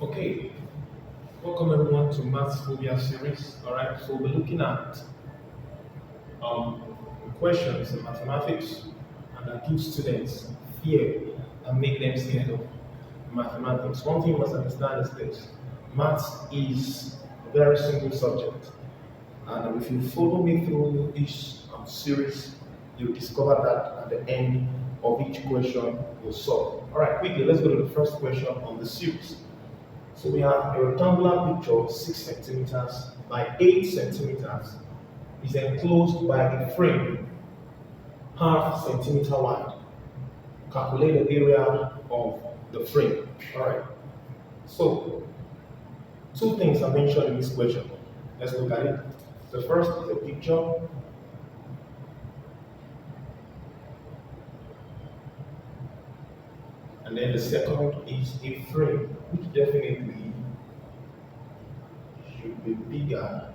Okay, welcome everyone to Maths Phobia series. Alright, so we're looking at um, questions in mathematics and that give students fear and make them scared of mathematics. One thing you must understand is this: maths is a very simple subject, and if you follow me through this series, you'll discover that at the end of each question you'll solve. Alright, quickly, let's go to the first question on the series. So we have a rectangular picture 6 centimeters by 8 centimeters is enclosed by a frame half centimeter wide. Calculate the area of the frame. Alright. So two things are mentioned in this question. Let's look at it. The first is a picture. And then the second is a frame, which definitely should be bigger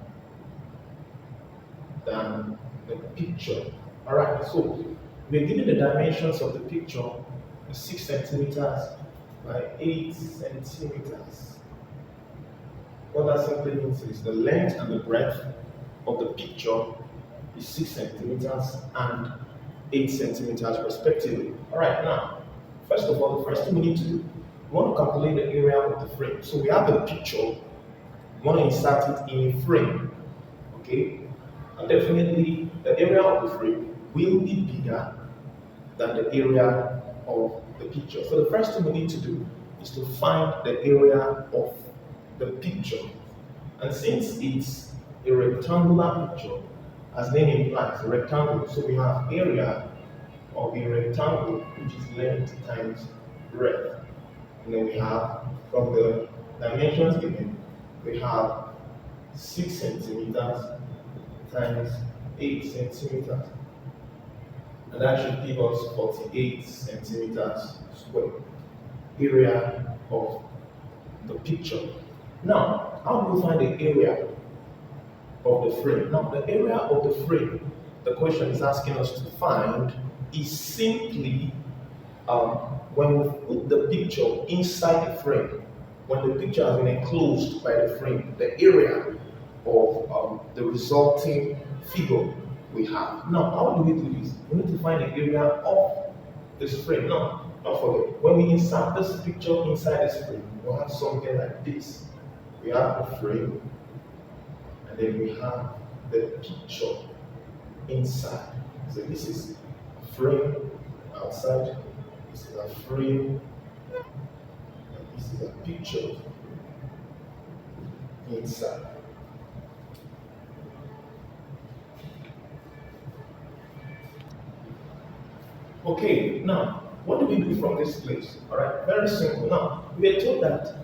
than the picture. Alright, so we're given the dimensions of the picture, 6 centimeters by 8 centimeters. What that simply means is the length and the breadth of the picture is 6 centimeters and 8 centimeters respectively. Alright, now, first of all, the first thing we need to do, we want to calculate the area of the frame. So we have a picture, we want to insert it in a frame. Okay? And definitely the area of the frame will be bigger than the area of the picture. So the first thing we need to do is to find the area of the picture. And since it's a rectangular picture, as the name implies, a rectangle, so we have area of a rectangle, which is length times breadth. And then we have, from the dimensions given, we have 6 centimeters times 8 centimeters. And that should give us 48 centimeters square. Area of the picture. Now, how do we find the area of the frame? Now, the area of the frame, the question is asking us to find, is simply when we put the picture inside the frame, when the picture has been enclosed by the frame, the area of the resulting figure we have. Now, how do we do this? We need to find the area of this frame. Now, don't forget, when we insert this picture inside this frame, we'll have something like this. We have the frame, and then we have the picture inside. So this is a frame outside, this is a frame, and this is a picture inside. Okay, now, what do we do from this place? Alright, very simple. Now, we are told that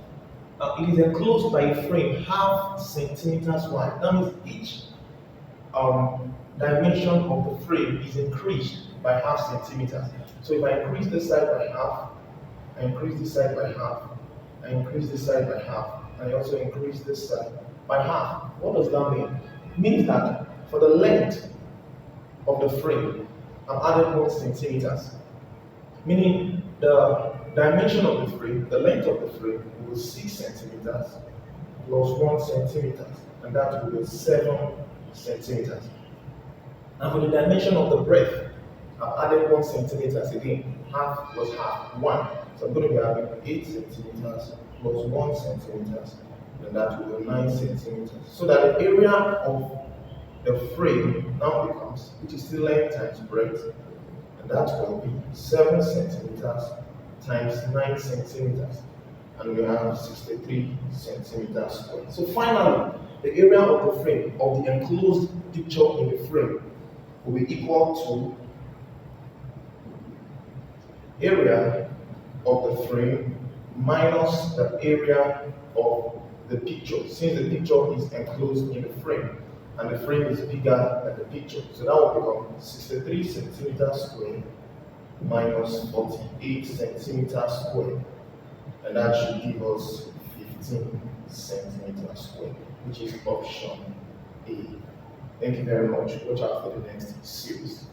it is enclosed by a frame half centimeters wide. That means each dimension of the frame is increased by half centimeters. So if I increase this side by half, I increase this side by half, I increase this side by half, and I also increase this side by half. What does that mean? It means that for the length of the frame, I've added 1 centimeters. Meaning the dimension of the frame, the length of the frame will be 6 centimeters plus 1 centimeter, and that will be 7 centimeters. And for the dimension of the breadth, I've added 1 centimeters again. Half plus half, 1. So I'm going to be having 8 centimeters plus 1 centimeters, and that will be 9 centimeters. So that the area of the frame now becomes, which is still length times breadth, and that will be 7 centimeters times 9 centimeters, and we have 63 centimeters squared. So finally, the area of the frame, of the enclosed picture in the frame, will be equal to area of the frame minus the area of the picture, since the picture is enclosed in the frame and the frame is bigger than the picture. So that will become 63 centimeters squared minus 48 centimeters squared, and that should give us 15 centimeters squared, which is option A. Thank you very much. Watch out for the next series.